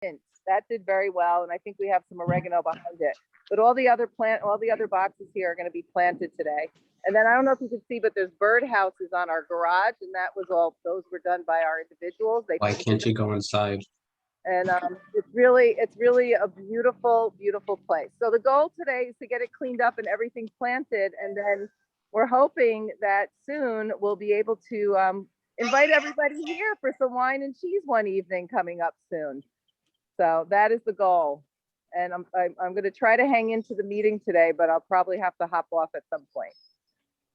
mint. That did very well, and I think we have some oregano behind it. But all the other boxes here are going to be planted today. And then I don't know if you can see, but there's bird houses on our garage, and those were done by our individuals. Why can't you go inside? And it's really a beautiful, beautiful place. So the goal today is to get it cleaned up and everything planted, and then we're hoping that soon we'll be able to invite everybody here for some wine and cheese one evening coming up soon. So that is the goal. And I'm going to try to hang into the meeting today, but I'll probably have to hop off at some point.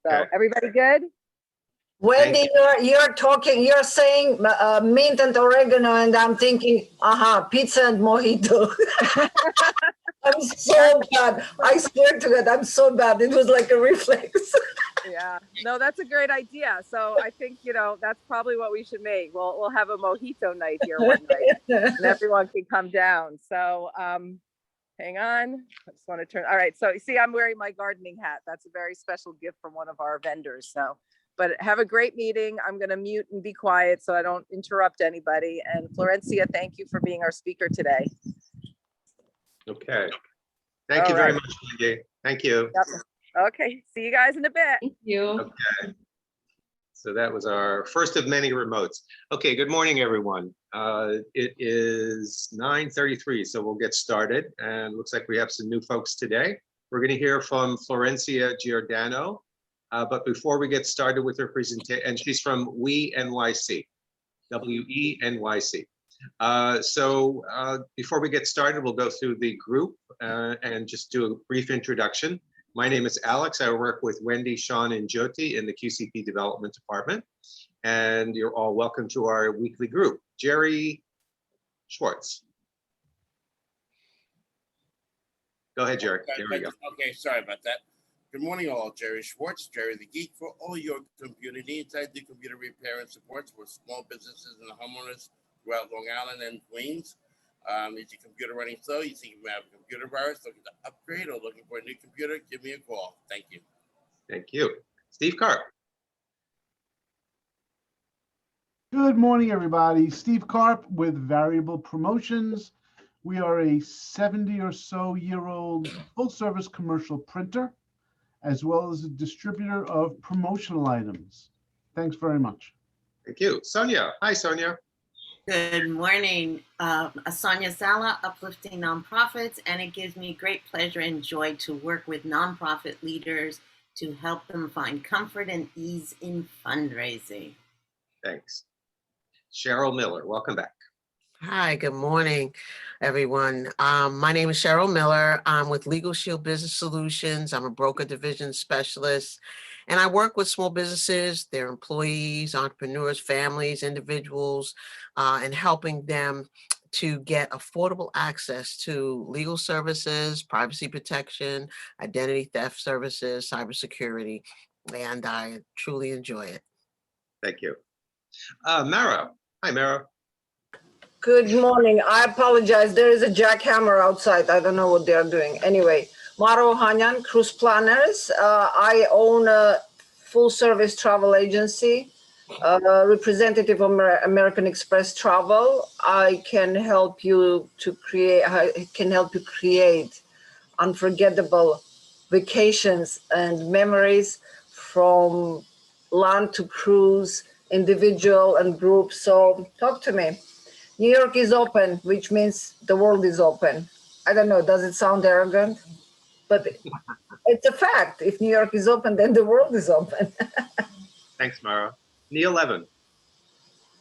So Okay. Everybody good? Wendy, you're saying mint and oregano, and I'm thinking, pizza and mojito. I'm so bad. I swear to God, I'm so bad. It was like a reflex. Yeah, no, that's a great idea. So I think, that's probably what we should make. We'll have a mojito night here one night and everyone can come down. So hang on. I just want to turn. All right. So you see, I'm wearing my gardening hat. That's a very special gift from one of our vendors. So, but have a great meeting. I'm going to mute and be quiet so I don't interrupt anybody. And Florencia, thank you for being our speaker today. Okay. Thank you very much, Wendy. Thank you. Yep. Okay. See you guys in a bit. Thank you. Okay. So that was our first of many remotes. Okay, good morning, everyone. It is 9:33, so we'll get started. And looks like we have some new folks today. We're going to hear from Florencia Giordano. But before we get started with her presentation, and she's from We NYC, WENYC. So before we get started, we'll go through the group and just do a brief introduction. My name is Alex. I work with Wendy, Sean, and Jyoti in the QCP Development Department. And you're all welcome to our weekly group. Jerry Schwartz. Go ahead, Jerry. There we go. Okay, sorry about that. Good morning, all. Jerry Schwartz, Jerry the Geek, for all your computer needs. I do computer repair and support for small businesses and homeowners throughout Long Island and Queens. Is your computer running slow? You think you have a computer virus, looking to upgrade or looking for a new computer? Give me a call. Thank you. Thank you. Steve Karp. Good morning, everybody. Steve Karp with Variable Promotions. We are a 70 or so year old full service commercial printer, as well as a distributor of promotional items. Thanks very much. Thank you. Sonia. Hi, Sonia. Good morning. Sonia Sala, Uplifting Nonprofits, and it gives me great pleasure and joy to work with nonprofit leaders to help them find comfort and ease in fundraising. Thanks. Cheryl Miller, welcome back. Hi, good morning, everyone. My name is Cheryl Miller. I'm with Legal Shield Business Solutions. I'm a broker division specialist, and I work with small businesses, their employees, entrepreneurs, families, individuals, and helping them to get affordable access to legal services, privacy protection, identity theft services, cybersecurity, and I truly enjoy it. Thank you. Mara. Hi, Mara. Good morning. I apologize. There is a jackhammer outside. I don't know what they're doing. Anyway, Maro Hanyan, Cruise Planners. I own a full service travel agency, representative of American Express Travel. I can help you create unforgettable vacations and memories from land to cruise, individual and group. So talk to me. New York is open, which means the world is open. I don't know, does it sound arrogant? But it's a fact. If New York is open, then the world is open. Thanks, Mara. Neil Levin.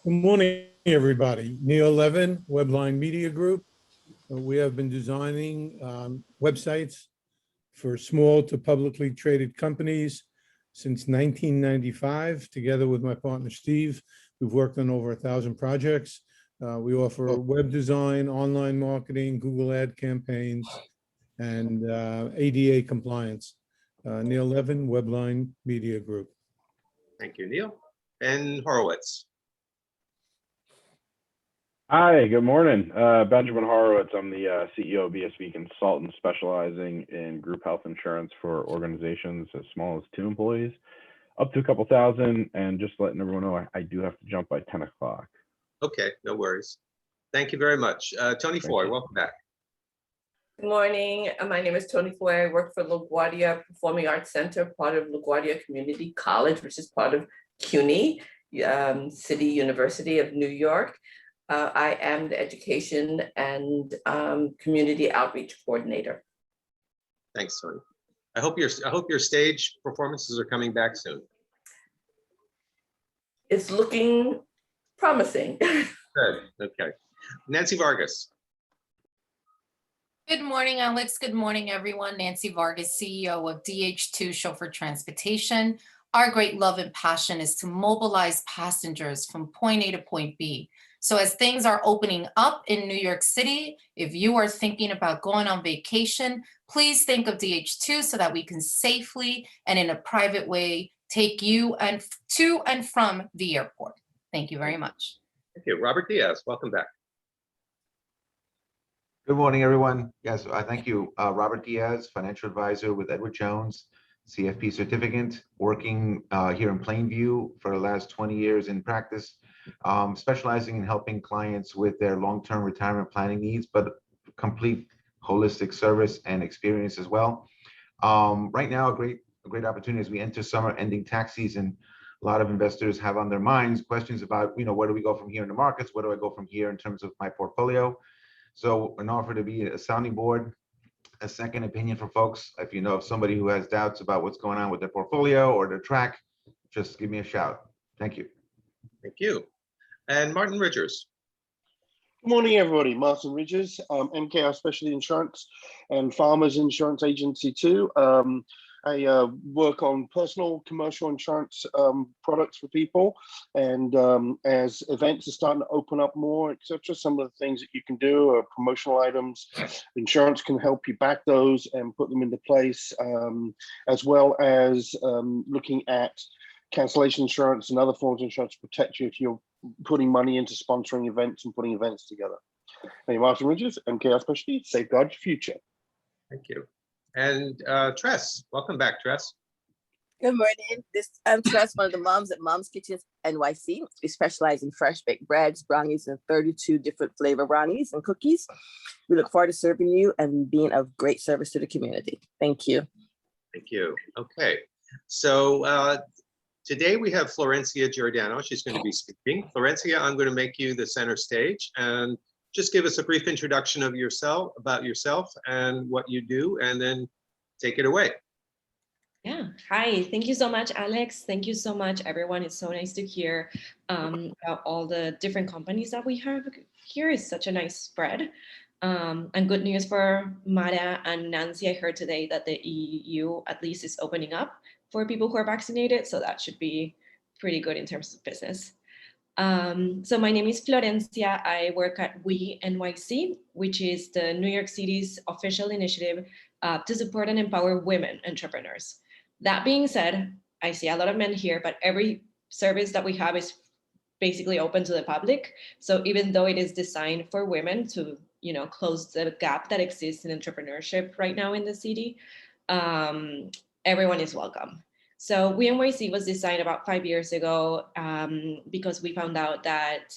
Good morning, everybody. Neil Levin, Webline Media Group. We have been designing websites for small to publicly traded companies since 1995. Together with my partner, Steve, we've worked on over 1,000 projects. We offer web design, online marketing, Google ad campaigns, and ADA compliance. Neil Levin, Webline Media Group. Thank you, Neil. Ben Horowitz. Hi, good morning. Benjamin Horowitz. I'm the CEO of BSV Consultants, specializing in group health insurance for organizations as small as 2 employees, up to a couple thousand, and just letting everyone know I do have to jump by 10 o'clock. Okay, no worries. Thank you very much. Tony Foy, welcome back. Good morning. My name is Tony Foy. I work for LaGuardia Performing Arts Center, part of LaGuardia Community College, which is part of CUNY, City University of New York. I am the Education and Community Outreach Coordinator. Thanks, Tony. I hope your stage performances are coming back soon. It's looking promising. Good. Okay. Nancy Vargas. Good morning, Alex. Good morning, everyone. Nancy Vargas, CEO of DH2 Chauffeur Transportation. Our great love and passion is to mobilize passengers from point A to point B. So as things are opening up in New York City, if you are thinking about going on vacation, please think of DH2 so that we can safely and in a private way take you and to and from the airport. Thank you very much. Thank you. Robert Diaz, welcome back. Good morning, everyone. Yes, thank you. Robert Diaz, financial advisor with Edward Jones, CFP certificate, working here in Plainview for the last 20 years in practice, specializing in helping clients with their long-term retirement planning needs, but complete holistic service and experience as well. Right now, a great opportunity as we enter summer, ending tax season. A lot of investors have on their minds questions about, where do we go from here in the markets? Where do I go from here in terms of my portfolio? So an offer to be a sounding board, a second opinion for folks. If you know of somebody who has doubts about what's going on with their portfolio or their track, just give me a shout. Thank you. Thank you. And Martin Ridgers. Good morning, everybody. Martin Ridgers, MKR Specialty Insurance and Farmers Insurance Agency too. I work on personal commercial insurance products for people, and as events are starting to open up more, etc., some of the things that you can do are promotional items. Insurance can help you back those and put them into place, as well as looking at cancellation insurance and other forms of insurance to protect you if you're putting money into sponsoring events and putting events together. Hey, Martin Ridges, MKR Specialty, safeguard your future. Thank you. And Tress, welcome back, Tress. Good morning. I'm Tress, one of the moms at Mom's Kitchens NYC. We specialize in fresh baked breads, brownies, and 32 different flavor brownies and cookies. We look forward to serving you and being of great service to the community. Thank you. Thank you. Okay. So today we have Florencia Giordano. She's going to be speaking. Florencia, I'm going to make you the center stage and just give us a brief introduction of yourself, about yourself and what you do, and then take it away. Yeah. Hi. Thank you so much, Alex. Thank you so much, everyone. It's so nice to hear about all the different companies that we have here. Is such a nice spread. And good news for Mara and Nancy. I heard today that the EU at least is opening up for people who are vaccinated. So that should be pretty good in terms of business. So my name is Florencia. I work at We NYC, which is the New York City's official initiative to support and empower women entrepreneurs. That being said, I see a lot of men here, but every service that we have is basically open to the public. So even though it is designed for women to, close the gap that exists in entrepreneurship right now in the city, everyone is welcome. So We NYC was designed about 5 years ago because we found out that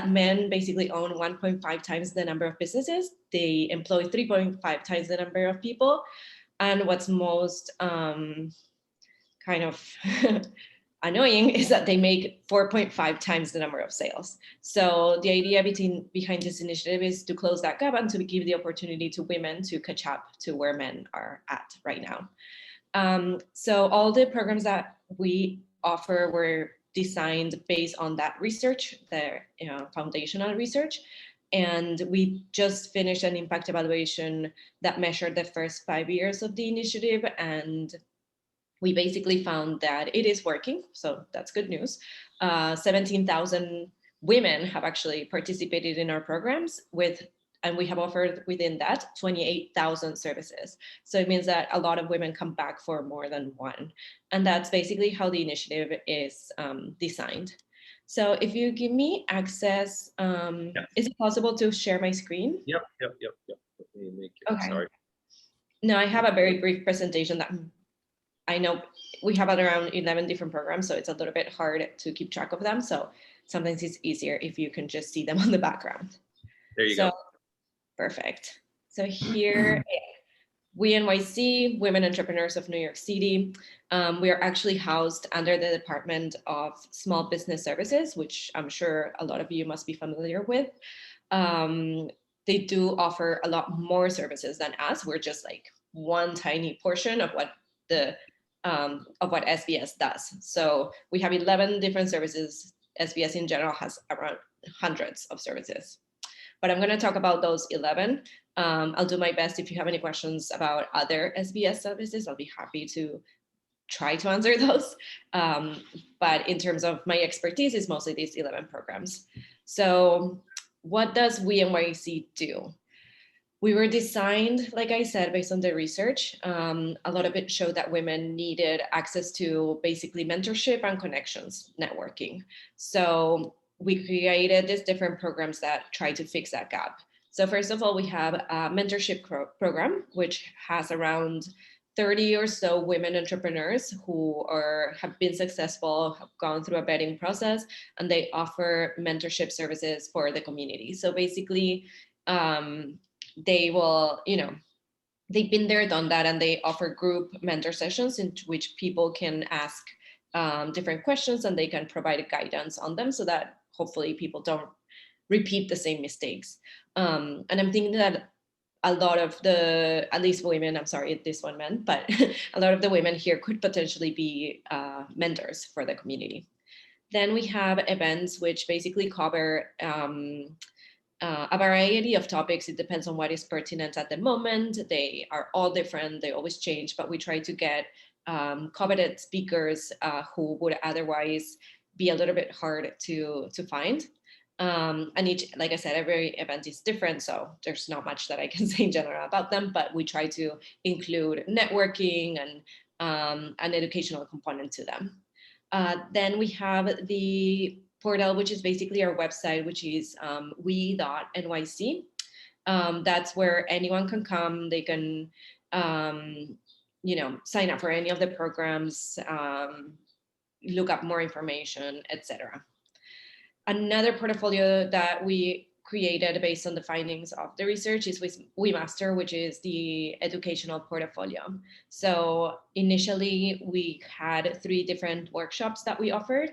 men basically own 1.5 times the number of businesses. They employ 3.5 times the number of people. And what's most kind of annoying is that they make 4.5 times the number of sales. So the idea behind this initiative is to close that gap and to give the opportunity to women to catch up to where men are at right now. So all the programs that we offer were designed based on that research, the foundational research. And we just finished an impact evaluation that measured the first 5 years of the initiative. And we basically found that it is working. So that's good news. 17,000 women have actually participated in our programs and we have offered within that 28,000 services. So it means that a lot of women come back for more than one. And that's basically how the initiative is designed. So if you give me access, is it possible to share my screen? Yep. Let me make it, okay. Sorry. No, I have a very brief presentation that I know we have around 11 different programs, so it's a little bit hard to keep track of them. So sometimes it's easier if you can just see them on the background. There you So, go. perfect. So here, we NYC, Women Entrepreneurs of New York City, we are actually housed under the Department of Small Business Services, which I'm sure a lot of you must be familiar with. They do offer a lot more services than us. We're just like one tiny portion of what SBS does. So we have 11 different services. SBS in general has around hundreds of services. But I'm going to talk about those 11. I'll do my best. If you have any questions about other SBS services, I'll be happy to try to answer those. But in terms of my expertise, is mostly these 11 programs. So what does We NYC do? We were designed, like I said, based on the research. A lot of it showed that women needed access to basically mentorship and connections, networking. So we created these different programs that try to fix that gap. So first of all, we have a mentorship program, which has around 30 or so women entrepreneurs who have been successful, have gone through a vetting process, and they offer mentorship services for the community. So basically, they will, they've been there, done that, and they offer group mentor sessions in which people can ask different questions and they can provide guidance on them so that hopefully people don't repeat the same mistakes. And I'm thinking that a lot of the, at least women, I'm sorry, this one men, but a lot of the women here could potentially be mentors for the community. Then we have events which basically cover a variety of topics. It depends on what is pertinent at the moment. They are all different, they always change, but we try to get coveted speakers who would otherwise be a little bit hard to find. And each, like I said, every event is different, so there's not much that I can say in general about them, but we try to include networking and an educational component to them. Then we have the portal, which is basically our website, which is we.nyc. That's where anyone can come. They can, sign up for any of the programs, look up more information, etc. Another portfolio that we created based on the findings of the research is with WeMaster, which is the educational portfolio. So initially we had 3 different workshops that we offered.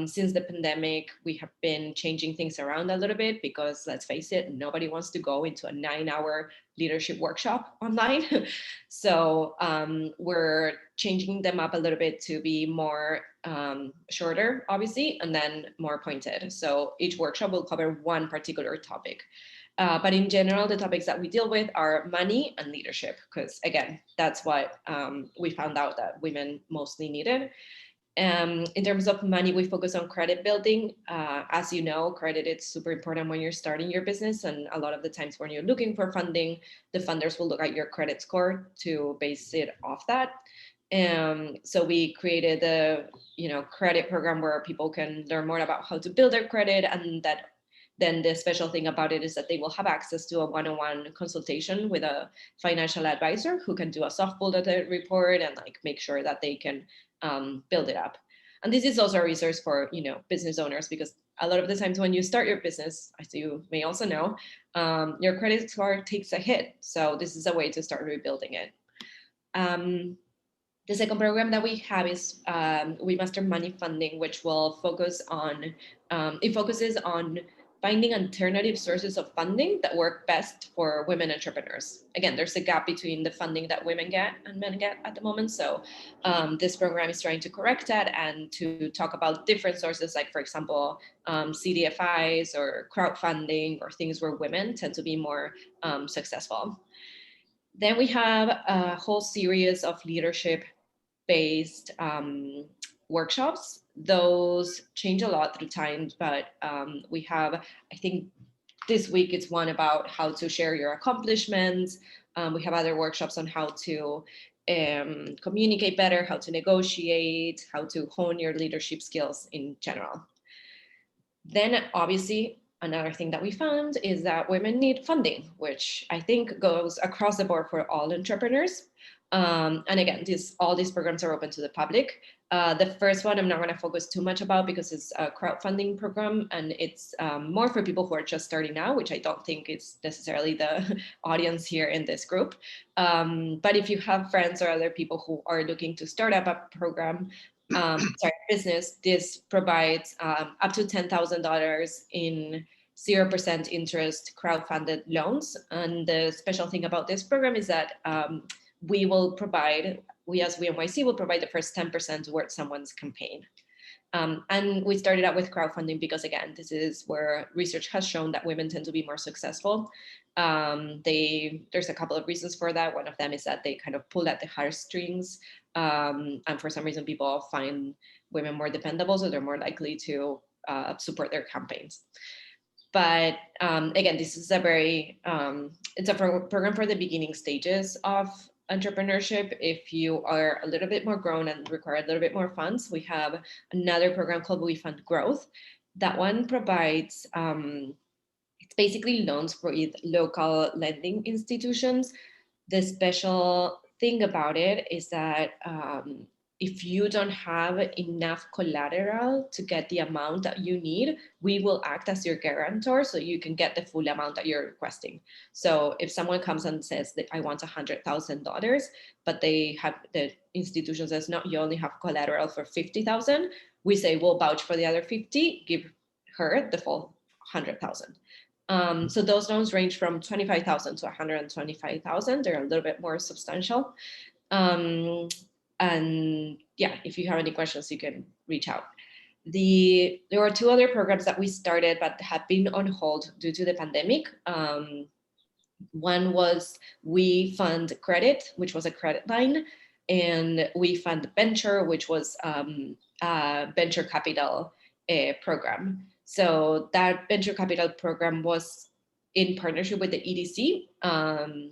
Since the pandemic, we have been changing things around a little bit because, let's face it, nobody wants to go into a 9-hour leadership workshop online. So we're changing them up a little bit to be more shorter, obviously, and then more pointed. So each workshop will cover one particular topic. But in general, the topics that we deal with are money and leadership, because again, that's what we found out that women mostly needed. In terms of money, we focus on credit building. As you know, credit is super important when you're starting your business. And a lot of the times when you're looking for funding, the funders will look at your credit score to base it off that. So we created a credit program where people can learn more about how to build their credit, and that then the special thing about it is that they will have access to a one-on-one consultation with a financial advisor who can do a soft bulleted report and make sure that they can build it up. And this is also a resource for business owners, because a lot of the times when you start your business, as you may also know, your credit score takes a hit. So this is a way to start rebuilding it. The second program that we have is WeMaster Money Funding, which will focus on, it focuses on finding alternative sources of funding that work best for women entrepreneurs. Again, there's a gap between the funding that women get and men get at the moment. So this program is trying to correct that and to talk about different sources, like, for example, CDFIs or crowdfunding, or things where women tend to be more successful. Then we have a whole series of leadership-based workshops. Those change a lot through time, but we have, I think this week it's one about how to share your accomplishments. We have other workshops on how to communicate better, how to negotiate, how to hone your leadership skills in general. Then obviously, another thing that we found is that women need funding, which I think goes across the board for all entrepreneurs. And again, all these programs are open to the public. The first one I'm not going to focus too much about because it's a crowdfunding program and it's more for people who are just starting out, which I don't think is necessarily the audience here in this group. But if you have friends or other people who are looking to start up a program, business, this provides up to $10,000 in 0% interest crowdfunded loans. And the special thing about this program is that we as WNYC will provide the first 10% towards someone's campaign. And we started out with crowdfunding because, again, this is where research has shown that women tend to be more successful. There's a couple of reasons for that. One of them is that they kind of pull at the heartstrings. And for some reason, people find women more dependable, so they're more likely to support their campaigns. But again, this is it's a program for the beginning stages of entrepreneurship. If you are a little bit more grown and require a little bit more funds, we have another program called We Fund Growth. That one provides, it's basically loans for local lending institutions. The special thing about it is that if you don't have enough collateral to get the amount that you need, we will act as your guarantor so you can get the full amount that you're requesting. So if someone comes and says that I want $100,000, but the institution says, no, you only have collateral for 50,000, we say, we'll vouch for the other 50, give her the full 100,000. So those loans range from 25,000 to 125,000. They're a little bit more substantial. And yeah, if you have any questions, you can reach out. There were two other programs that we started but have been on hold due to the pandemic. One was We Fund Credit, which was a credit line, and We Fund Venture, which was a venture capital program. So that venture capital program was in partnership with the EDC,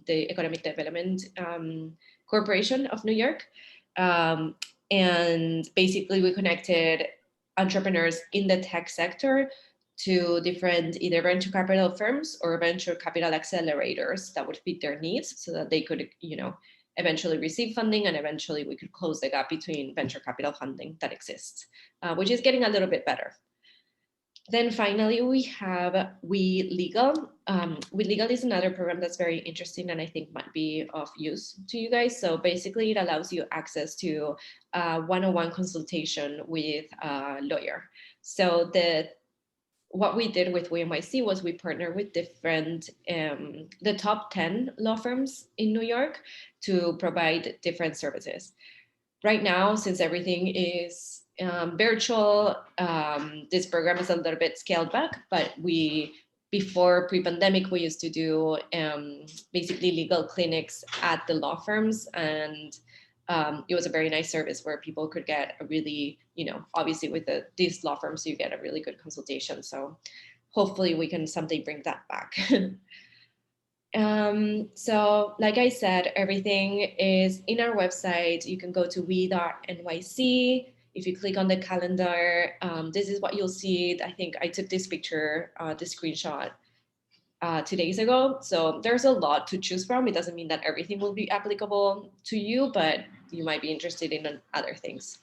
the Economic Development Corporation of New York. And basically we connected entrepreneurs in the tech sector to different either venture capital firms or venture capital accelerators that would fit their needs so that they could, eventually receive funding, and eventually we could close the gap between venture capital funding that exists, which is getting a little bit better. Then finally, we have We Legal. We Legal is another program that's very interesting and I think might be of use to you guys. So basically it allows you access to one-on-one consultation with a lawyer. So what we did with WNYC was we partnered with different, the top 10 law firms in New York to provide different services. Right now, since everything is virtual, this program is a little bit scaled back, but before pre-pandemic, we used to do basically legal clinics at the law firms, and it was a very nice service where people could get a really, obviously with these law firms, you get a really good consultation. So hopefully we can someday bring that back. So like I said, everything is in our website. You can go to we.nyc. If you click on the calendar, this is what you'll see. I think I took this picture, this screenshot 2 days ago. So there's a lot to choose from. It doesn't mean that everything will be applicable to you, but you might be interested in other things.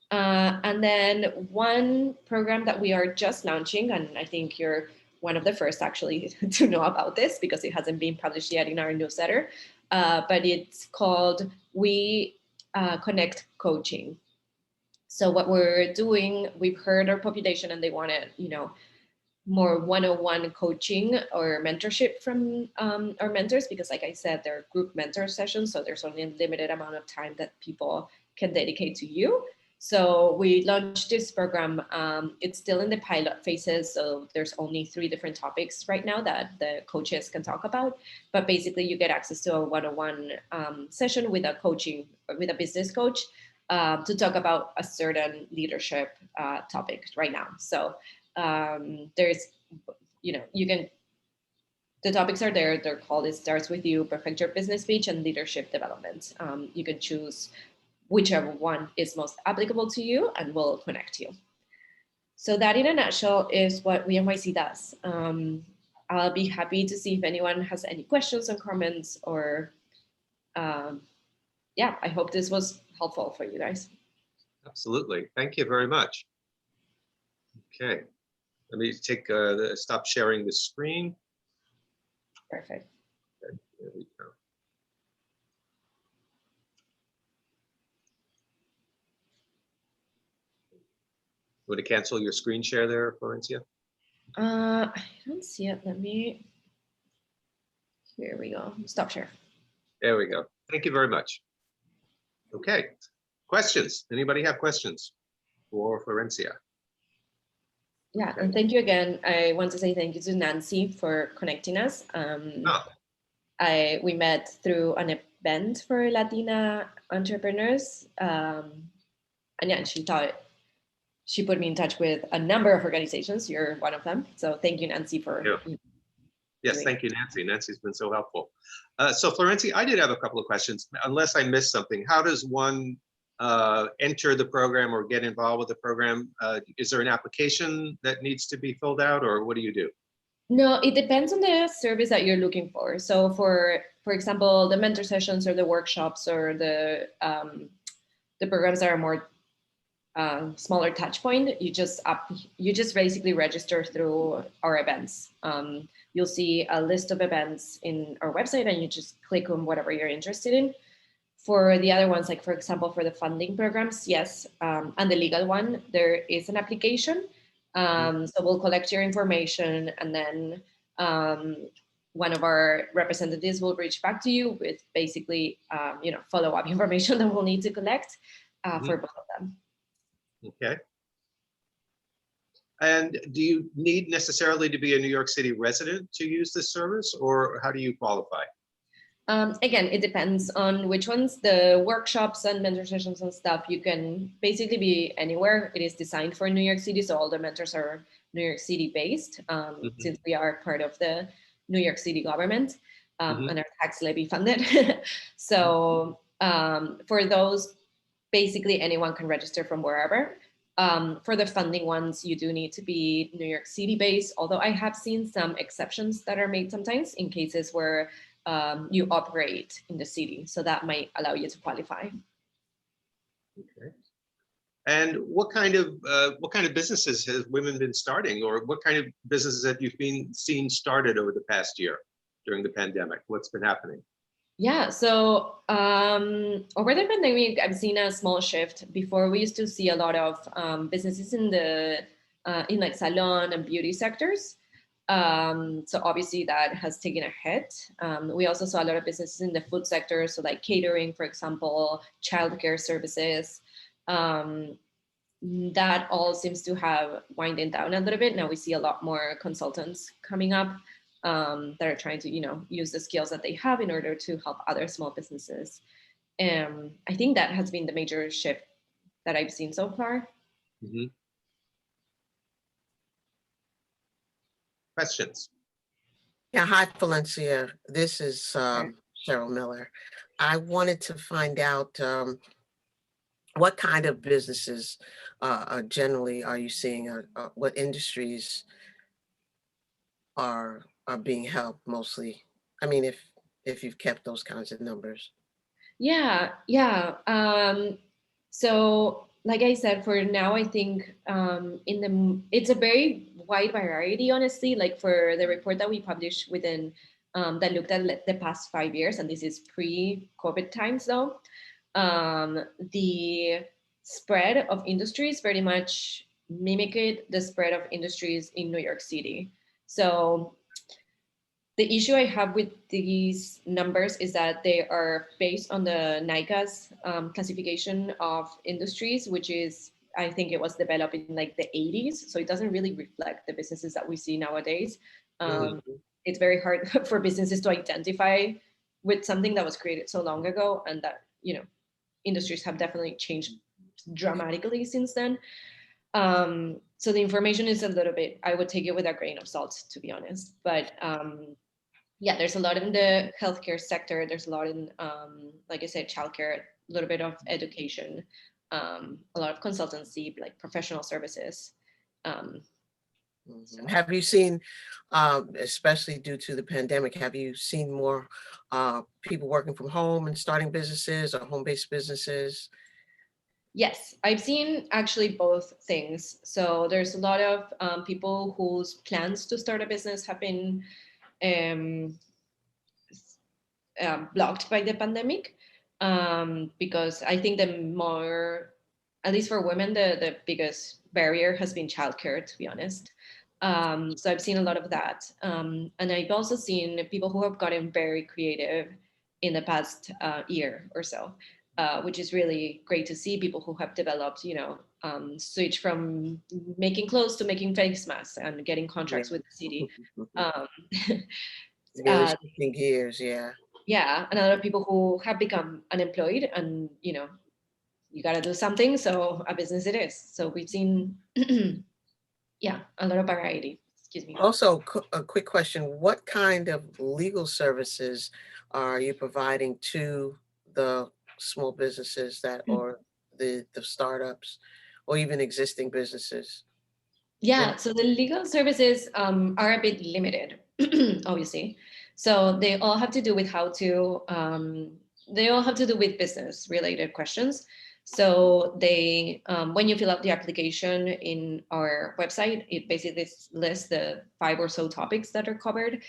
And then one program that we are just launching, and I think you're one of the first actually to know about this because it hasn't been published yet in our newsletter, but it's called We Connect Coaching. So what we're doing, we've heard our population and they wanted, more one-on-one coaching or mentorship from our mentors, because like I said, they're group mentor sessions. So there's only a limited amount of time that people can dedicate to you. So we launched this program. It's still in the pilot phases. So there's only 3 different topics right now that the coaches can talk about. But basically you get access to a one-on-one session with a business coach to talk about a certain leadership topic right now. So there's, the topics are there. They're called It Starts With You, Perfect Your Business Speech, and Leadership Development. You can choose whichever one is most applicable to you and will connect you. So that in a nutshell is what WNYC does. I'll be happy to see if anyone has any questions or comments or, yeah, I hope this was helpful for you guys. Absolutely. Thank you very much. Okay. Let me take stop sharing the screen. Perfect. Okay, there we go. Want to cancel your screen share there, Florencia? I don't see it. Here we go. Stop share. There we go. Thank you very much. Okay. Questions? Anybody have questions for Florencia? Yeah, and thank you again. I want to say thank you to Nancy for connecting us. We met through an event for Latina entrepreneurs. And yeah, she put me in touch with a number of organizations. You're one of them. So thank you, Nancy, for Yes, thank you, Nancy. Nancy's been so helpful. So Florencia, I did have a couple of questions, unless I missed something. How does one enter the program or get involved with the program? Is there an application that needs to be filled out, or what do you do? No, it depends on the service that you're looking for. So for example, the mentor sessions or the workshops or the programs that are more smaller touch point, you just basically register through our events. You'll see a list of events in our website and you just click on whatever you're interested in. For the other ones, like for example, for the funding programs, yes, and the legal one, there is an application. So we'll collect your information and then one of our representatives will reach back to you with basically, follow-up information that we'll need to collect for both of them. Okay. And do you need necessarily to be a New York City resident to use this service, or how do you qualify? Again, it depends on which ones. The workshops and mentor sessions and stuff, you can basically be anywhere. It is designed for New York City, so all the mentors are New York City based, since we are part of the New York City government and are tax levy funded. So for those, basically anyone can register from wherever. For the funding ones, you do need to be New York City based, although I have seen some exceptions that are made sometimes in cases where you operate in the city. So that might allow you to qualify. Okay. And what kind of businesses has women been starting, or what kind of businesses have you seen started over the past year during the pandemic? What's been happening? Yeah, so over the pandemic, I've seen a small shift. Before, we used to see a lot of businesses in like salon and beauty sectors. So obviously that has taken a hit. We also saw a lot of businesses in the food sector, so like catering, for example, childcare services. That all seems to have winding down a little bit. Now we see a lot more consultants coming up that are trying to, use the skills that they have in order to help other small businesses. I think that has been the major shift that I've seen so far. Questions? Yeah, hi, Valencia. This is Cheryl Miller. I wanted to find out what kind of businesses generally are you seeing, what industries are being helped mostly? I mean, if you've kept those kinds of numbers. Yeah. So like I said, for now, I think it's a very wide variety, honestly. Like for the report that we published within that looked at the past 5 years, and this is pre-COVID times though, the spread of industries very much mimicked the spread of industries in New York City. So the issue I have with these numbers is that they are based on the NICA's classification of industries, which is, I think it was developed in like the 80s. So it doesn't really reflect the businesses that we see nowadays. It's very hard for businesses to identify with something that was created so long ago, and that, industries have definitely changed dramatically since then. So the information is a little bit, I would take it with a grain of salt, to be honest. But yeah, there's a lot in the healthcare sector. There's a lot in, like I said, childcare, a little bit of education, a lot of consultancy, like professional services. Have you seen, especially due to the pandemic, have you seen more people working from home and starting businesses or home-based businesses? Yes, I've seen actually both things. So there's a lot of people whose plans to start a business have been um, blocked by the pandemic, because I think the more, at least for women, the biggest barrier has been childcare, to be honest. So I've seen a lot of that. And I've also seen people who have gotten very creative in the past year or so, which is really great to see. People who have developed, switch from making clothes to making face masks and getting contracts with the city. Um, Really shifting gears, yeah. yeah, and a lot of people who have become unemployed, and you got to do something, so a business it is. So we've seen yeah, a lot of variety. Excuse me. Also, a quick question, what kind of legal services are you providing to the small businesses that, or the startups, or even existing businesses? Yeah, so the legal services are a bit limited, obviously. So they all have to do with they all have to do with business related questions. So they, when you fill out the application in our website, it basically lists the 5 or so topics that are covered.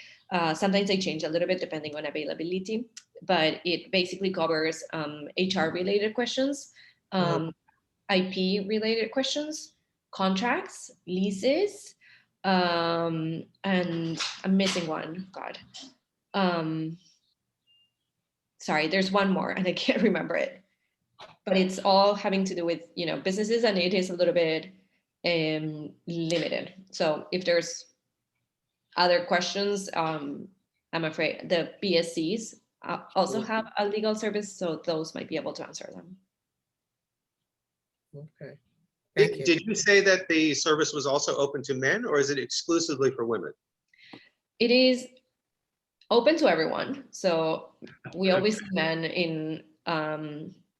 Sometimes they change a little bit depending on availability, but it basically covers HR related questions, IP related questions, contracts, leases, and I'm missing one. God. Sorry, there's one more and I can't remember it. But it's all having to do with businesses, and it is a little bit limited. So if there's other questions, I'm afraid the BSCs also have a legal service, so those might be able to answer them. Okay. Did you say that the service was also open to men, or is it exclusively for women? It is open to everyone. So we always see men in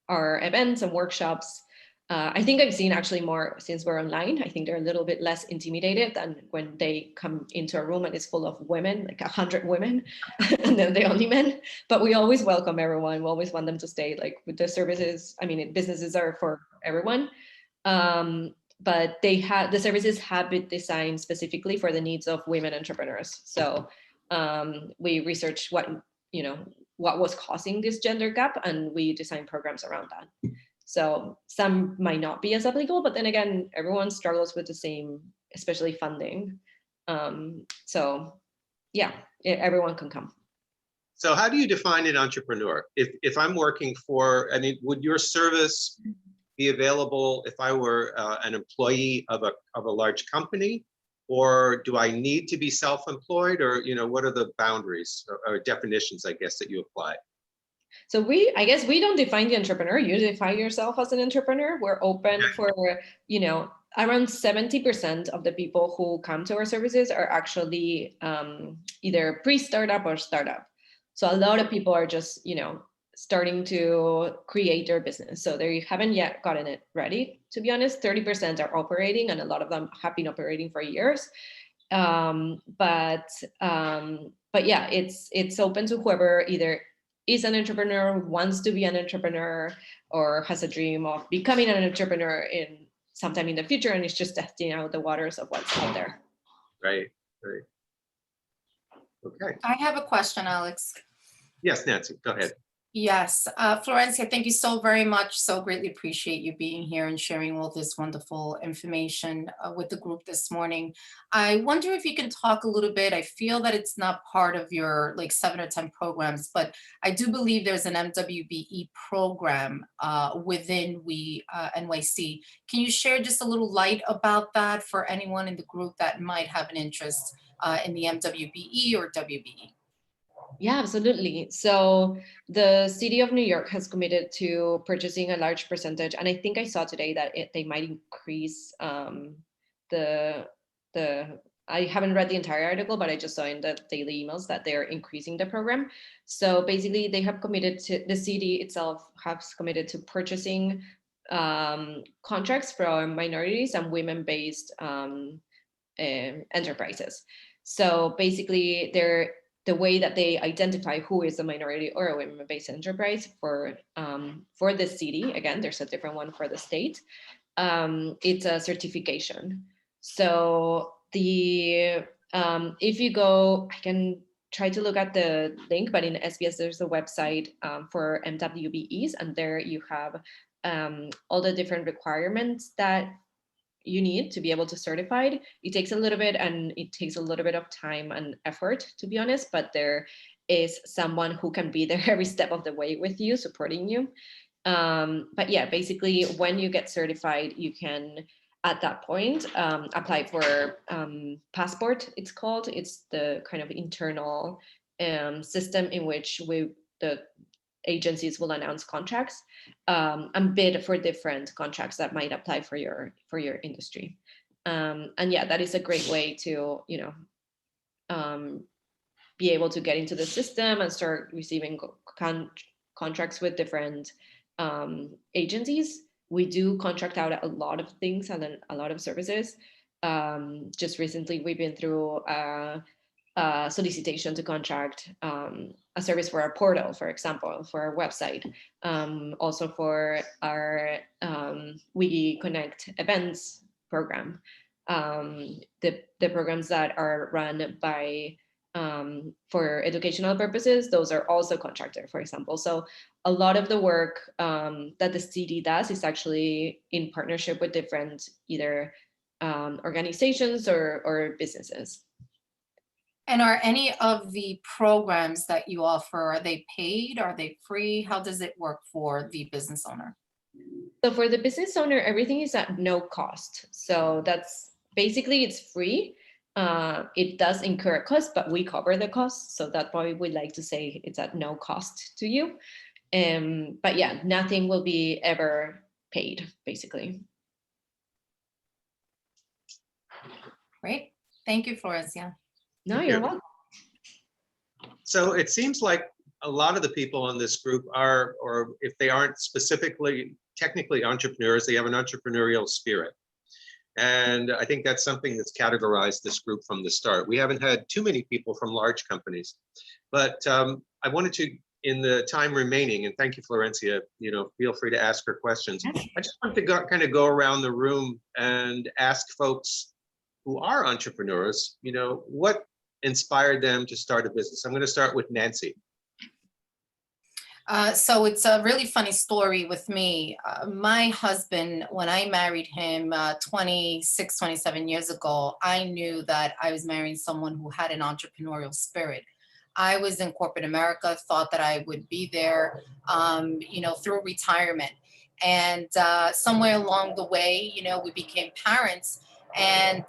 our events and workshops. I think I've seen actually more since we're online. I think they're a little bit less intimidated than when they come into a room and it's full of women, like 100 women, and then the only men. But we always welcome everyone. We always want them to stay. Like with the services, I mean, businesses are for everyone. But the services have been designed specifically for the needs of women entrepreneurs. So we researched what was causing this gender gap, and we designed programs around that. So some might not be as applicable, but then again, everyone struggles with the same, especially funding. So yeah, everyone can come. So how do you define an entrepreneur? If I'm working for, I mean, would your service be available if I were an employee of a large company? Or do I need to be self-employed, or what are the boundaries or definitions, I guess, that you apply? So I guess we don't define the entrepreneur. You define yourself as an entrepreneur. We're open for, around 70% of the people who come to our services are actually either pre-startup or startup. So a lot of people are just, starting to create their business. So they haven't yet gotten it ready. To be honest, 30% are operating, and a lot of them have been operating for years. But yeah, it's open to whoever either is an entrepreneur, wants to be an entrepreneur, or has a dream of becoming an entrepreneur in sometime in the future, and is just testing out the waters of what's out there. Right. Okay. I have a question, Alex. Yes, Nancy, go ahead. Yes, Florencia, thank you so very much. So greatly appreciate you being here and sharing all this wonderful information with the group this morning. I wonder if you can talk a little bit. I feel that it's not part of your 7 or 10 programs, but I do believe there's an MWBE program within NYC. Can you share just a little light about that for anyone in the group that might have an interest in the MWBE or WBE? Yeah, absolutely. So the city of New York has committed to purchasing a large percentage, and I think I saw today that they might increase the I haven't read the entire article, but I just saw in the daily emails that they're increasing the program. So basically, they have committed to, the city itself has committed to purchasing contracts from minorities and women-based enterprises. So basically, they're the way that they identify who is a minority or a women-based enterprise for the city. Again, there's a different one for the state. It's a certification. So if you go, I can try to look at the link, but in SBS there's a website for MWBEs, and there you have all the different requirements that you need to be able to certify it. It takes a little bit, and it takes a little bit of time and effort, to be honest, but there is someone who can be there every step of the way with you, supporting you. But yeah, basically when you get certified, you can at that point apply for passport, it's called. It's the kind of internal system in which the agencies will announce contracts and bid for different contracts that might apply for your industry. And yeah, that is a great way to be able to get into the system and start receiving contracts with different agencies. We do contract out a lot of things and a lot of services. Just recently, we've been through solicitation to contract a service for our portal, for example, for our website. Also for our We Connect events program. The programs that are run by for educational purposes, those are also contracted, for example. So a lot of the work that the city does is actually in partnership with different either organizations or businesses. And are any of the programs that you offer, are they paid? Are they free? How does it work for the business owner? So for the business owner, everything is at no cost. So that's basically, it's free. It does incur a cost, but we cover the cost. So that's why we like to say it's at no cost to you. But yeah, nothing will be ever paid, basically. Great. Thank you, Florencia. No, you're welcome. So it seems like a lot of the people in this group are, or if they aren't specifically, technically entrepreneurs, they have an entrepreneurial spirit. And I think that's something that's categorized this group from the start. We haven't had too many people from large companies, but I wanted to, in the time remaining, and thank you, Florencia, feel free to ask her questions. I just wanted to kind of go around the room and ask folks who are entrepreneurs, what inspired them to start a business? I'm going to start with Nancy. So it's a really funny story with me. My husband, when I married him 26, 27 years ago, I knew that I was marrying someone who had an entrepreneurial spirit. I was in corporate America, thought that I would be there, through retirement. And somewhere along the way, we became parents. And,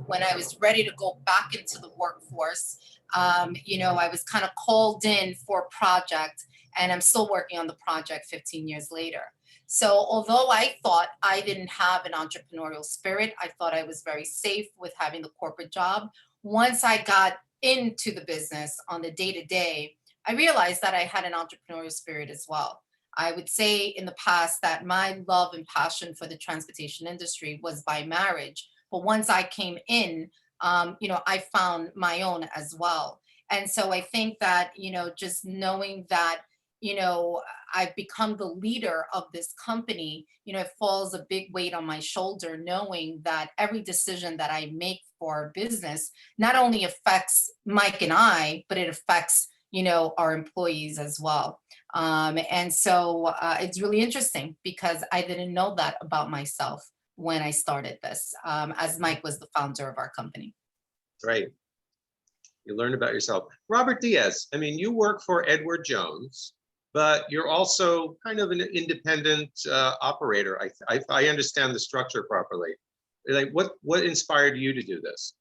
when I was ready to go back into the workforce, I was kind of called in for a project, and I'm still working on the project 15 years later. So although I thought I didn't have an entrepreneurial spirit, I thought I was very safe with having the corporate job. Once I got into the business on the day-to-day, I realized that I had an entrepreneurial spirit as well. I would say in the past that my love and passion for the transportation industry was by marriage. But once I came in, I found my own as well. And so I think that, just knowing that, I've become the leader of this company, it falls a big weight on my shoulder, knowing that every decision that I make for our business not only affects Mike and I, but it affects, our employees as well. And so it's really interesting because I didn't know that about myself when I started this, as Mike was the founder of our company. Right. You learn about yourself. Robert Diaz, you work for Edward Jones, but you're also kind of an independent operator. I understand the structure properly. Like, what inspired you to do this?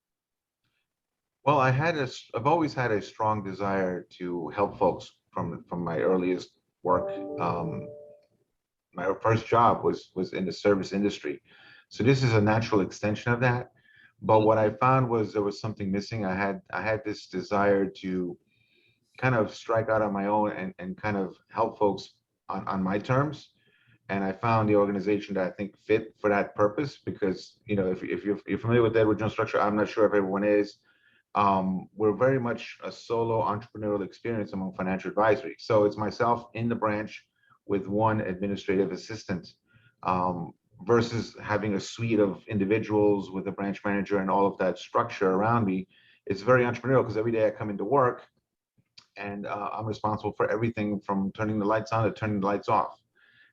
Well, I've always had a strong desire to help folks from my earliest work. My first job was in the service industry. So this is a natural extension of that. But what I found was there was something missing. I had this desire to kind of strike out on my own and kind of help folks on my terms. And I found the organization that I think fit for that purpose, because if you're familiar with the Edward Jones structure, I'm not sure if everyone is, we're very much a solo entrepreneurial experience among financial advisory. So it's myself in the branch with one administrative assistant, versus having a suite of individuals with a branch manager and all of that structure around me. It's very entrepreneurial because every day I come into work and I'm responsible for everything from turning the lights on to turning the lights off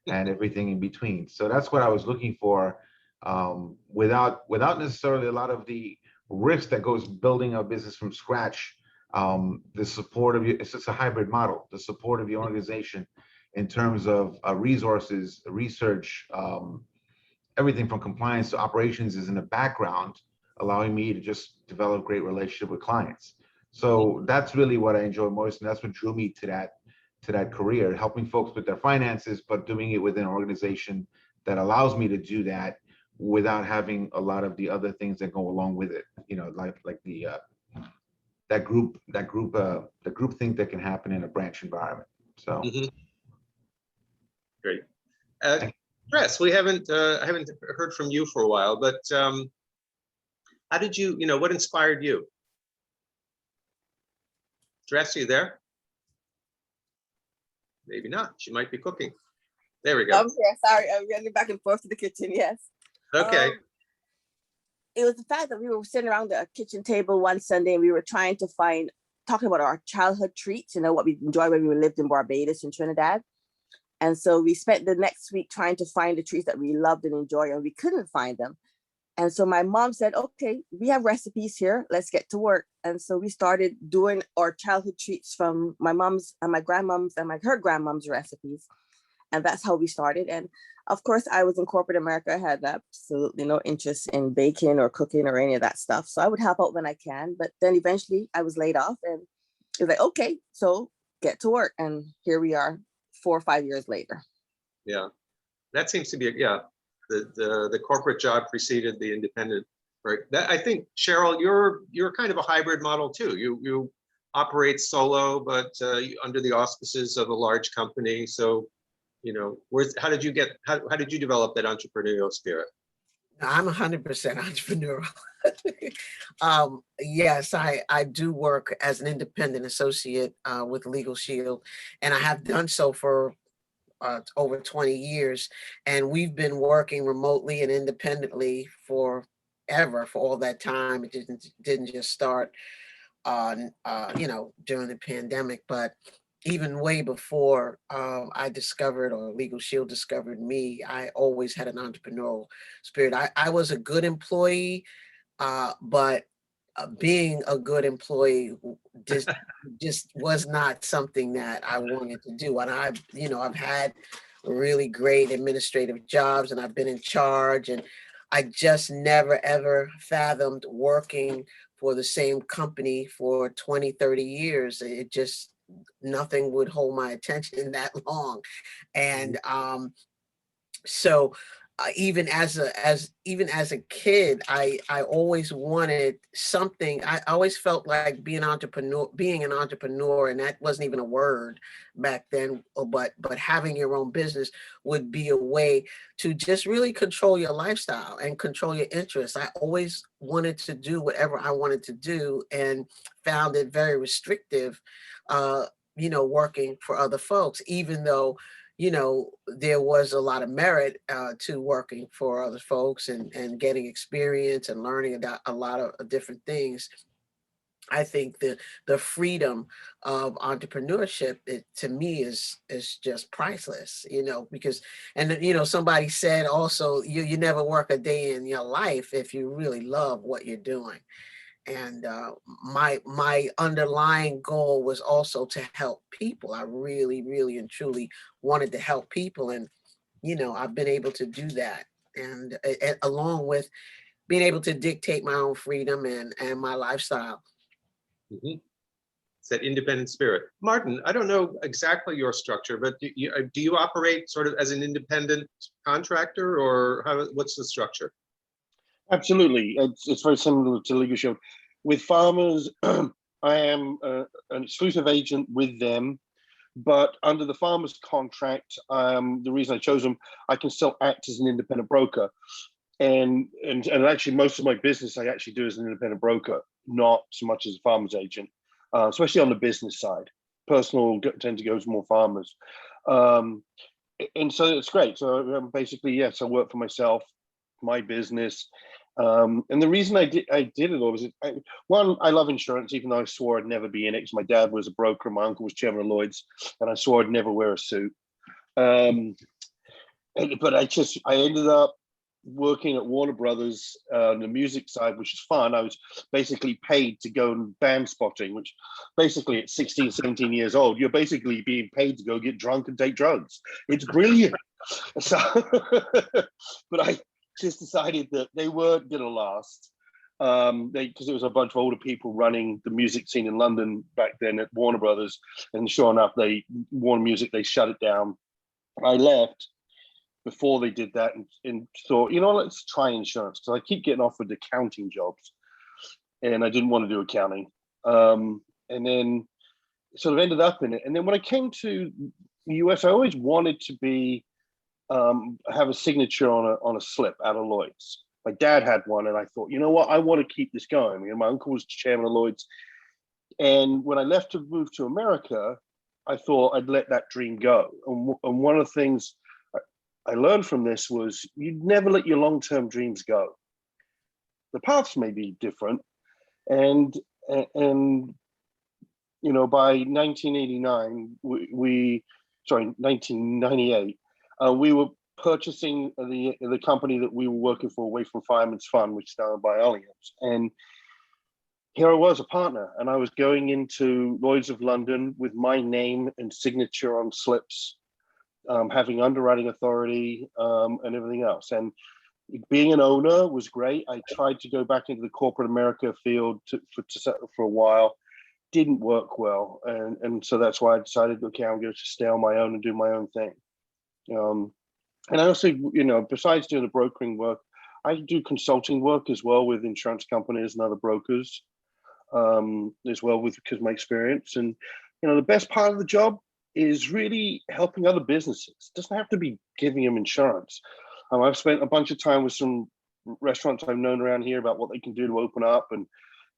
and everything in between. So that's what I was looking for, without necessarily a lot of the risk that goes building a business from scratch. The support of you, it's just a hybrid model, the support of the organization in terms of resources, research, everything from compliance to operations is in the background, allowing me to just develop great relationship with clients. So that's really what I enjoy most, and that's what drew me to that career, helping folks with their finances, but doing it within an organization that allows me to do that without having a lot of the other things that go along with it. You know, like the group think that can happen in a branch environment. So Great. Dress, I haven't heard from you for a while, but how did you, what inspired you? Dress, are you there? Maybe not. She might be cooking. There we go. I'm here. Sorry, I'm running back and forth to the kitchen. Yes. Okay. It was the fact that we were sitting around the kitchen table one Sunday and we were trying to talking about our childhood treats, what we enjoyed when we lived in Barbados and Trinidad. And so we spent the next week trying to find the treats that we loved and enjoyed, and we couldn't find them. And so my mom said, okay, we have recipes here, let's get to work. And so we started doing our childhood treats from my mom's and my grandmom's and her grandmom's recipes. And that's how we started. And of course, I was in corporate America. I had absolutely no interest in baking or cooking or any of that stuff. So I would help out when I can. But then eventually I was laid off and it was like, okay, so get to work. And here we are 4 or 5 years later. Yeah, that seems to be, the corporate job preceded the independent, right? That, I think, Cheryl, you're kind of a hybrid model too. You operate solo, but under the auspices of a large company. So, how did you develop that entrepreneurial spirit? I'm 100% entrepreneurial. Yes, I do work as an independent associate with Legal Shield, and I have done so for over 20 years. And we've been working remotely and independently for all that time. It didn't just start during the pandemic, but even way before I discovered, or Legal Shield discovered me, I always had an entrepreneurial spirit. I was a good employee, but being a good employee just was not something that I wanted to do. And I've had really great administrative jobs and I've been in charge, and I just never ever fathomed working for the same company for 20, 30 years. It just, nothing would hold my attention that long. And so even as a kid, I always wanted something. I always felt like being an entrepreneur, and that wasn't even a word back then, but having your own business would be a way to just really control your lifestyle and control your interests. I always wanted to do whatever I wanted to do and found it very restrictive, working for other folks, even though there was a lot of merit to working for other folks and getting experience and learning about a lot of different things. I think the freedom of entrepreneurship, to me, is just priceless, because, and somebody said also, you never work a day in your life if you really love what you're doing. And my underlying goal was also to help people. I really, really and truly wanted to help people. And, I've been able to do that. And along with being able to dictate my own freedom and my lifestyle. Mm-hmm. It's that independent spirit. Martin, I don't know exactly your structure, but do you operate sort of as an independent contractor, or what's the structure? Absolutely. It's very similar to Legal Shield. With farmers, I am an exclusive agent with them, but under the farmers contract, the reason I chose them, I can still act as an independent broker. And actually most of my business I actually do as an independent broker. not so much as a farmer's agent, especially on the business side. Personal tend to go to more farmers. And so it's great. So basically, yes, I work for myself, my business. And the reason I did it all was, one, I love insurance, even though I swore I'd never be in it because my dad was a broker, my uncle was chairman of Lloyd's, and I swore I'd never wear a suit. But I ended up working at Warner Brothers on the music side, which is fun. I was basically paid to go and band spotting, which basically at 16, 17 years old, you're basically being paid to go get drunk and take drugs. It's brilliant. So, but I just decided that they weren't going to last. Because it was a bunch of older people running the music scene in London back then at Warner Brothers. And sure enough, Warner Music, they shut it down. I left before they did that and thought, let's try insurance, because I keep getting offered accounting jobs and I didn't want to do accounting. And then sort of ended up in it. And then when I came to the US, I always wanted to be, have a signature on a slip out of Lloyd's. My dad had one and I thought, you know what, I want to keep this going. My uncle was chairman of Lloyd's. And when I left to move to America, I thought I'd let that dream go. And one of the things I learned from this was you never let your long-term dreams go. The paths may be different. And by 1989, 1998, we were purchasing the company that we were working for away from Fireman's Fund, which is now owned by Allianz. And here I was, a partner, and I was going into Lloyd's of London with my name and signature on slips, having underwriting authority and everything else. And being an owner was great. I tried to go back into the corporate America field for a while. Didn't work well. And so that's why I decided, okay, I'm going to stay on my own and do my own thing. And I also, besides doing the brokering work, I do consulting work as well with insurance companies and other brokers as well, because of my experience. And, the best part of the job is really helping other businesses. It doesn't have to be giving them insurance. I've spent a bunch of time with some restaurants I've known around here about what they can do to open up and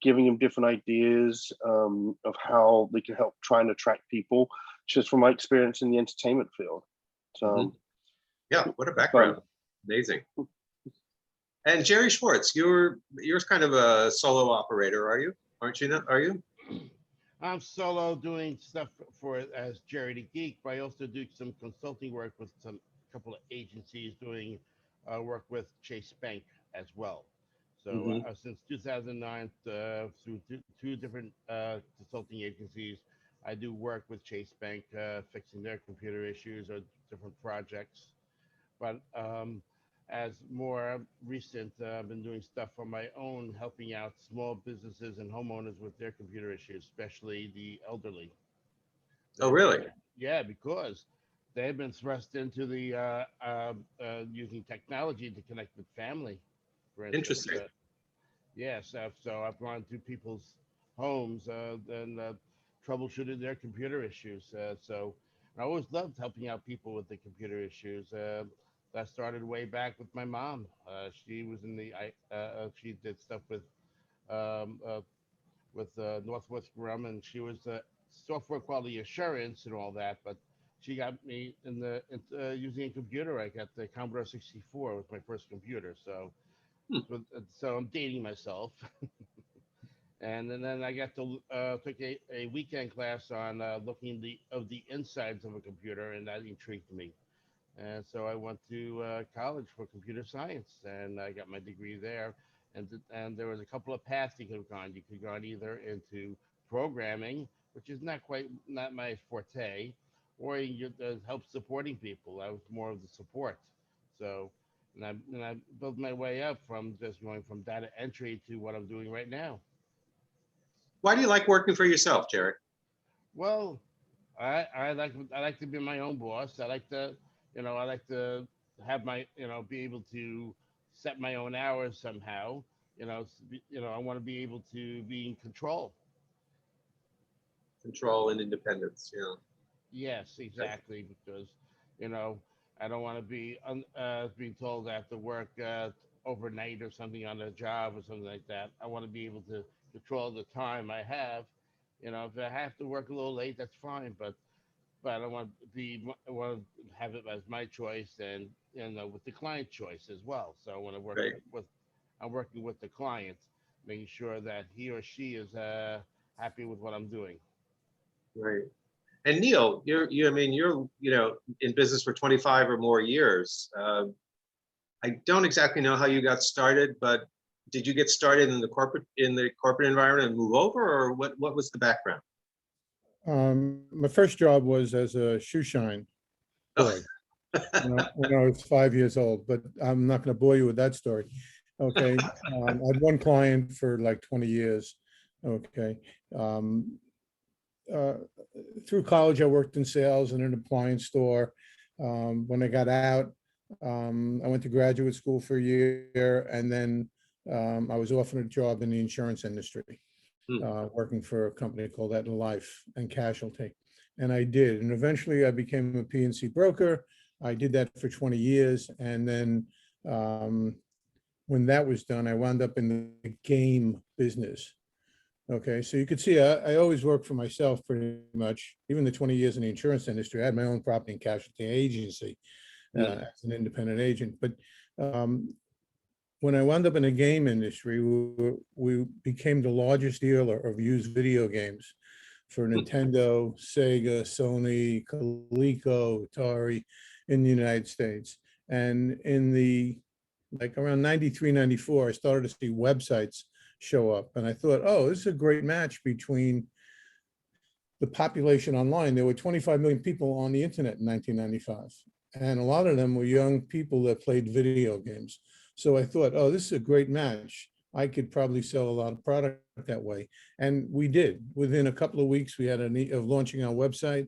giving them different ideas of how they can help try and attract people, just from my experience in the entertainment field. So, yeah, what a background. Amazing. And Jerry Schwartz, you're kind of a solo operator, are you? Aren't you? Are you? I'm solo doing stuff as Jerry the Geek, but I also do some consulting work with a couple of agencies, doing work with Chase Bank as well. So since 2009, through two different consulting agencies, I do work with Chase Bank, fixing their computer issues or different projects. But as more recent, I've been doing stuff on my own, helping out small businesses and homeowners with their computer issues, especially the elderly. Oh, really? Yeah, because they've been thrust into the using technology to connect with family, for instance. Interesting. Yes, so I've gone to people's homes and troubleshooted their computer issues. So I always loved helping out people with the computer issues. That started way back with my mom. She was in she did stuff with Northwest Grumman. She was software quality assurance and all that, but she got me using a computer. I got the Commodore 64 was my first computer. So I'm dating myself. And then I got to took a weekend class on looking of the insides of a computer, and that intrigued me. And so I went to college for computer science, and I got my degree there. And there was a couple of paths you could have gone. You could have gone either into programming, which is not my forte, or you help supporting people. I was more of the support. So, and I built my way up from just going from data entry to what I'm doing right now. Why do you like working for yourself, Jerry? Well, I like to be my own boss. I like to have be able to set my own hours somehow. I want to be able to be in control. Control and independence, yeah. Yes, exactly. Because, I don't want to be being told I have to work overnight or something on a job or something like that. I want to be able to control the time I have. You know, if I have to work a little late, that's fine, but I don't want to be, I want to have it as my choice and, you know, with the client choice as well. So when I work Right. with, I'm working with the client, making sure that he or she is happy with what I'm doing. Right. And Neil, I mean, you're, in business for 25 or more years. I don't exactly know how you got started, but did you get started in the corporate environment and move over, or what was the background? My first job was as a shoe shine boy when I was 5 years old, but I'm not going to bore you with that story. Okay. I had one client for like 20 years. Okay. Uh, Through college, I worked in sales in an appliance store. When I got out, I went to graduate school for a year, and then I was offered a job in the insurance industry, working for a company called Aetna Life and Casualty. And I did. And eventually I became a PNC broker. I did that for 20 years. And then when that was done, I wound up in the game business. Okay, so you could see I always worked for myself pretty much. Even the 20 years in the insurance industry, I had my own property and casualty agency as an independent agent. But when I wound up in the game industry, we became the largest dealer of used video games for Nintendo, Sega, Sony, Coleco, Atari in the United States. And in the, like around 93, 94, I started to see websites show up. And I thought, oh, this is a great match between the population online. There were 25 million people on the internet in 1995. And a lot of them were young people that played video games. So I thought, oh, this is a great match. I could probably sell a lot of product that way. And we did. Within a couple of weeks, we had of launching our website.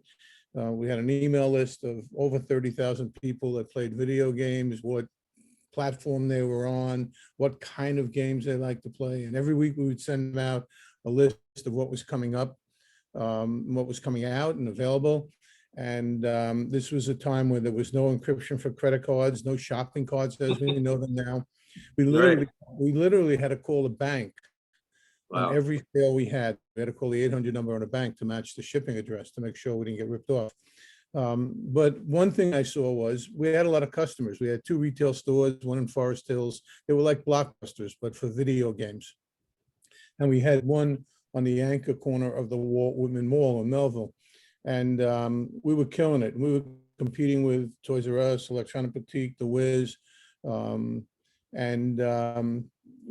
We had an email list of over 30,000 people that played video games, what platform they were on, what kind of games they like to play. And every week we would send out a list of what was coming up, what was coming out and available. And this was a time where there was no encryption for credit cards, no shopping cards as we know them now. We literally had to call the bank on every sale we had. We had to call the 800 number on a bank to match the shipping address to make sure we didn't get ripped off. But one thing I saw was we had a lot of customers. We had 2 retail stores, one in Forest Hills. They were like Blockbusters, but for video games. And we had one on the anchor corner of the Walt Whitman Mall in Melville. And we were killing it. We were competing with Toys R Us, Electronic Boutique, The Wiz.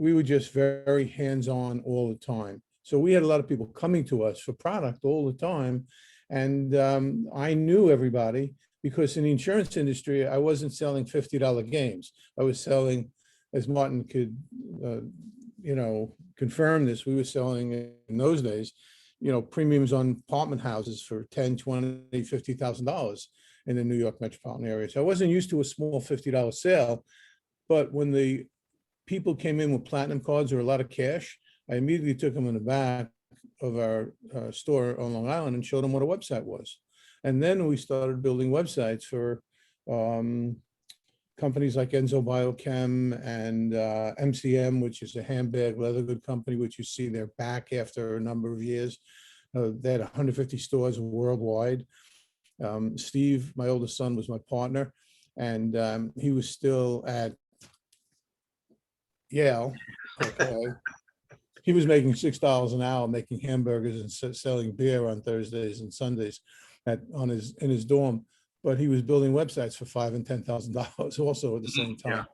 We were just very hands-on all the time. So we had a lot of people coming to us for product all the time. And I knew everybody because in the insurance industry, I wasn't selling $50 games. I was selling, as Martin could, confirm this, we were selling in those days, premiums on apartment houses for $10, $20, $50,000 in the New York metropolitan area. So I wasn't used to a small $50 sale, but when the people came in with platinum cards or a lot of cash, I immediately took them in the back of our store on Long Island and showed them what a website was. And then we started building websites for companies like Enzo Biochem and MCM, which is a handbag leather good company, which you see they're back after a number of years. They had 150 stores worldwide. Steve, my oldest son, was my partner, and he was still at Yale. Okay. He was making $6 an hour, making hamburgers and selling beer on Thursdays and Sundays in his dorm. But he was building websites for $5,000 and $10,000 also at the same time. Yeah.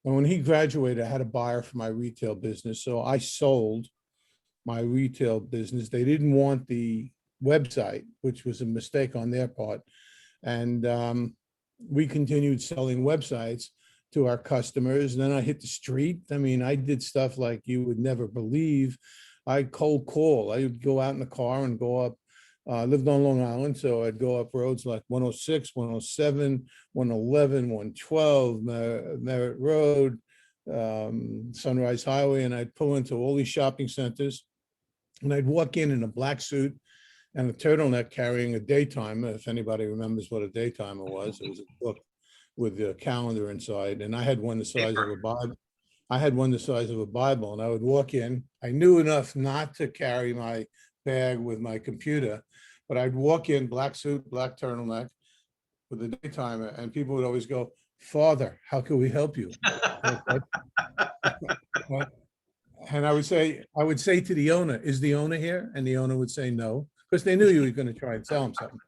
And when he graduated, I had a buyer for my retail business. So I sold my retail business. They didn't want the website, which was a mistake on their part. And we continued selling websites to our customers. And then I hit the street. I mean, I did stuff like you would never believe. I cold call. I would go out in the car and go up. I lived on Long Island, so I'd go up roads like 106, 107, 111, 112, Merritt Road, Sunrise Highway, and I'd pull into all these shopping centers. And I'd walk in a black suit and a turtleneck carrying a daytimer. If anybody remembers what a daytimer was, it was a book with the calendar inside. And I had one the size of a Bible. I had one the size of a Bible, and I would walk in. I knew enough not to carry my bag with my computer, but I'd walk in, black suit, black turtleneck with a daytimer, and people would always go, "Father, how can we help you?" And I would say to the owner, "Is the owner here?" And the owner would say no, because they knew you were going to try and sell them something.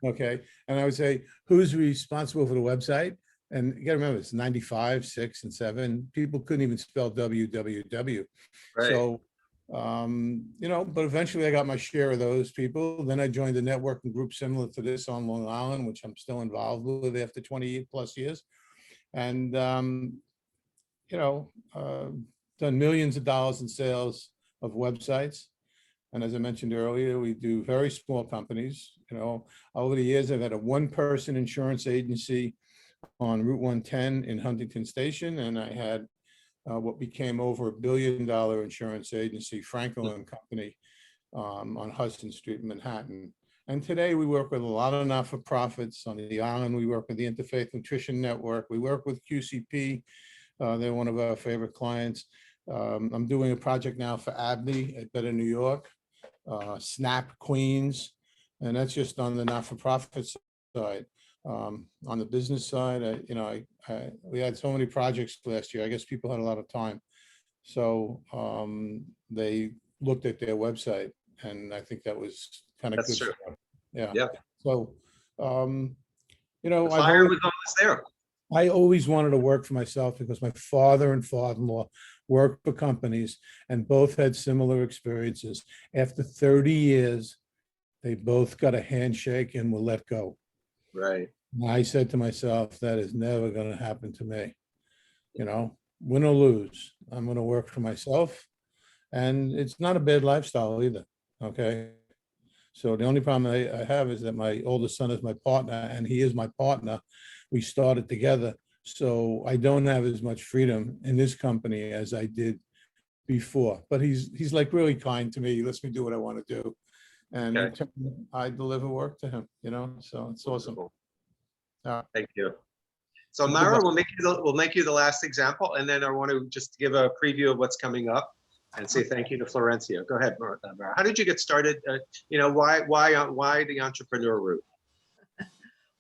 Okay. And I would say, "Who's responsible for the website?" And you got to remember, it's 95, 6, and 7. People couldn't even spell www. Right. So, but eventually I got my share of those people. Then I joined a networking group similar to this on Long Island, which I'm still involved with after 20 plus years. And, done millions of dollars in sales of websites. And as I mentioned earlier, we do very small companies. Over the years, I've had a one-person insurance agency on Route 110 in Huntington Station, and I had what became over $1 billion insurance agency, Franklin Company, on Hudson Street in Manhattan. And today we work with a lot of not-for-profits on the island. We work with the Interfaith Nutrition Network. We work with QCP. They're one of our favorite clients. I'm doing a project now for Abney at Better New York, SNAP Queens, and that's just on the not-for-profit side. On the business side, we had so many projects last year. I guess people had a lot of time. So they looked at their website, and I think that was kind of good. That's true. Stuff. Yeah. Yeah. So, The fire was always there. I always wanted to work for myself because my father and father-in-law worked for companies and both had similar experiences. After 30 years, they both got a handshake and were let go. Right. And I said to myself, that is never going to happen to me. Win or lose, I'm going to work for myself. And it's not a bad lifestyle either. Okay. So the only problem I have is that my oldest son is my partner, and he is my partner. We started together. So I don't have as much freedom in this company as I did before. But he's like really kind to me. He lets me do what I want to do. And in turn, I deliver work to him, so it's awesome. Thank you. So Mara, we'll make you the last example, and then I want to just give a preview of what's coming up and say thank you to Florencia. Go ahead, Mara. How did you get started? Why the entrepreneur route?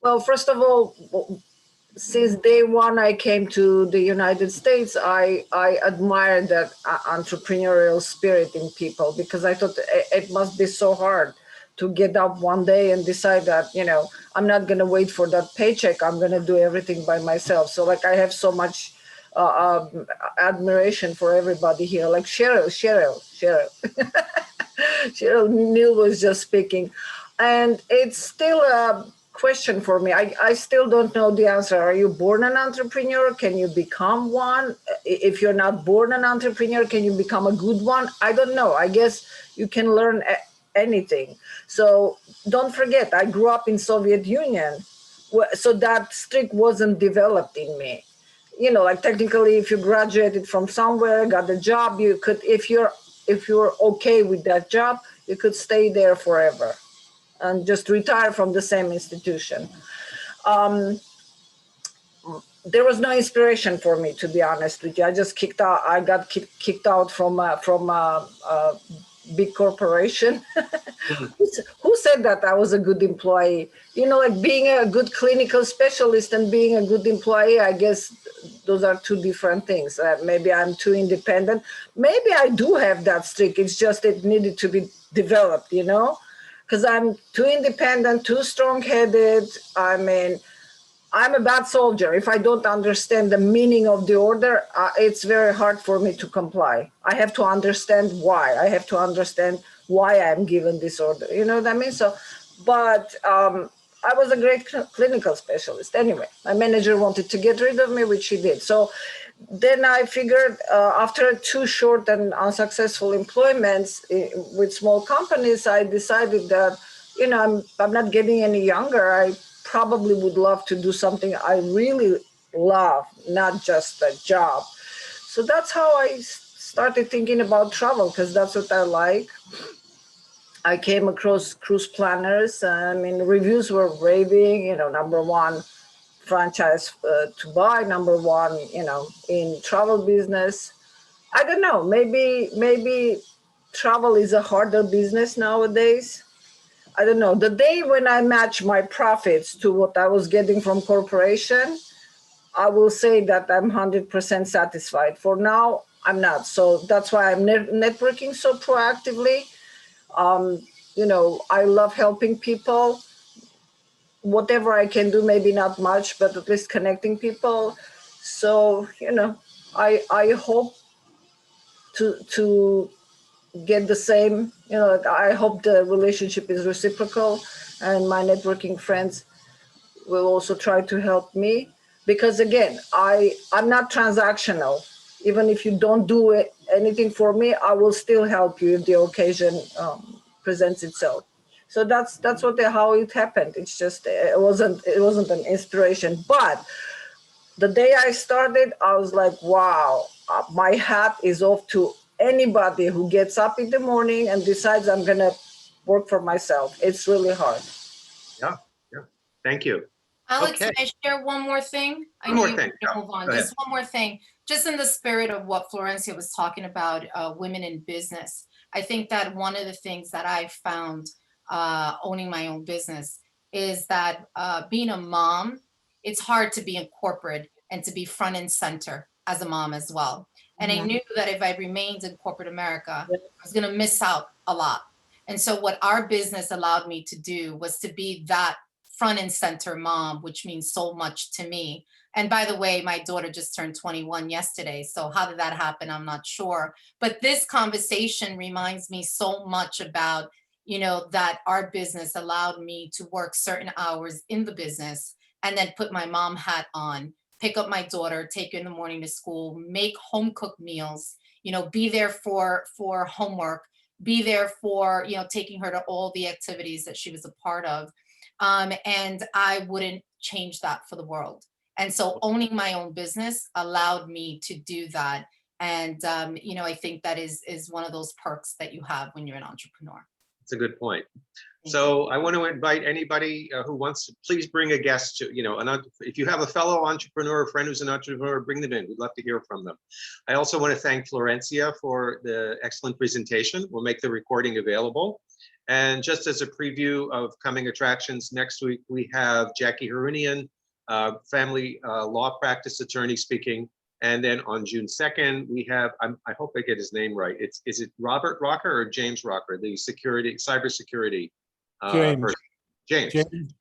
Well, first of all, since day one I came to the United States, I admired that entrepreneurial spirit in people, because I thought it must be so hard to get up one day and decide that, I'm not going to wait for that paycheck. I'm going to do everything by myself. So I have so much admiration for everybody here, like Cheryl. Cheryl Neal was just speaking. And it's still a question for me. I still don't know the answer. Are you born an entrepreneur? Can you become one? If you're not born an entrepreneur, can you become a good one? I don't know. I guess you can learn anything. So don't forget, I grew up in Soviet Union, so that streak wasn't developed in me. Technically, if you graduated from somewhere, got a job, you could, if you're okay with that job, you could stay there forever and just retire from the same institution. There was no inspiration for me, to be honest with you. I got kicked out from a big corporation. Who said that I was a good employee? Being a good clinical specialist and being a good employee, I guess those are two different things. Maybe I'm too independent. Maybe I do have that streak. It's just it needed to be developed, because I'm too independent, too strong-headed. I'm a bad soldier. If I don't understand the meaning of the order, it's very hard for me to comply. I have to understand why. I have to understand why I'm given this order. You know what I mean? So, but I was a great clinical specialist. Anyway, my manager wanted to get rid of me, which he did. So then I figured after 2 short and unsuccessful employments with small companies, I decided that, I'm not getting any younger. I probably would love to do something I really love, not just a job. So that's how I started thinking about travel, because that's what I like. I came across cruise planners. Reviews were raving, #1 franchise to buy, #1, in travel business. I don't know, maybe travel is a harder business nowadays. I don't know. The day when I match my profits to what I was getting from corporation, I will say that I'm 100% satisfied. For now, I'm not. So that's why I'm networking so proactively. I love helping people. Whatever I can do, maybe not much, but at least connecting people. So, I hope to get the same, I hope the relationship is reciprocal and my networking friends will also try to help me, because again, I'm not transactional. Even if you don't do anything for me, I will still help you if the occasion presents itself. So that's how it happened. It's just it wasn't an inspiration, but the day I started, I was like, wow, my hat is off to anybody who gets up in the morning and decides I'm gonna work for myself. It's really hard. Yeah, yeah. Thank you. Alex, Okay. can I share one more thing? I One know more you thing. want to move on. Go ahead. Just one more thing. Just in the spirit of what Florencia was talking about, women in business. I think that one of the things that I found owning my own business is that being a mom, it's hard to be in corporate and to be front and center as a mom as well. And I knew that if I remained in corporate America, I was going to miss out a lot. And so what our business allowed me to do was to be that front and center mom, which means so much to me. And by the way, my daughter just turned 21 yesterday. So how did that happen? I'm not sure. But this conversation reminds me so much about, that our business allowed me to work certain hours in the business and then put my mom hat on, pick up my daughter, take her in the morning to school, make home cooked meals, be there for homework, be there for, taking her to all the activities that she was a part of. And I wouldn't change that for the world. And so owning my own business allowed me to do that. And, I think that is one of those perks that you have when you're an entrepreneur. That's a good point. So I want to invite anybody who wants to, please bring a guest to, if you have a fellow entrepreneur, a friend who's an entrepreneur, bring them in. We'd love to hear from them. I also want to thank Florencia for the excellent presentation. We'll make the recording available. And just as a preview of coming attractions, next week we have Jackie Harunian, family law practice attorney, speaking. And then on June 2nd, we have, I hope I get his name right. Is it Robert Rocker or James Rocker, the cybersecurity person?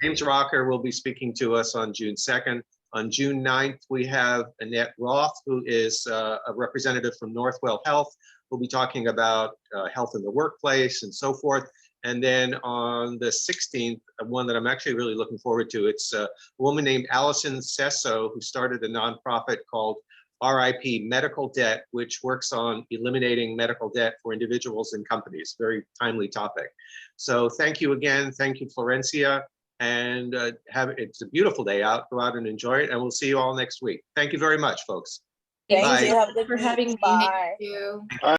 James Rocker will be speaking to us on June 2nd. On June 9th, we have Annette Roth, who is a representative from Northwell Health. We'll be talking about health in the workplace and so forth. And then on the 16th, one that I'm actually really looking forward to, it's a woman named Allison Sesso, who started a nonprofit called RIP Medical Debt, which works on eliminating medical debt for individuals and companies. Very timely topic. So thank you again. Thank you, Florencia. And it's a beautiful day out. Go out and enjoy it. And we'll see you all next week. Thank you very much, folks. Thank Bye. you. Have a good for having me. Bye. Thank you.